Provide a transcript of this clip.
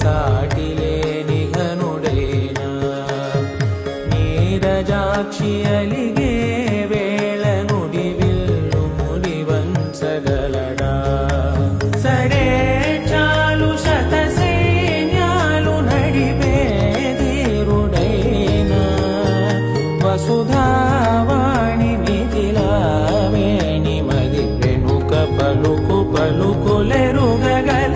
సాటిలేని ఘనుడైనా నీరజాక్షి అలిగే వేళ నుడి విల్లు ముడి వంచగలడా సరే చాలు శత సైన్యాలు నడిపే ధీరుడైనా వసుధావాణి మిథిలావేణి మది వెనుక పలుకు పలుకులెరుగగల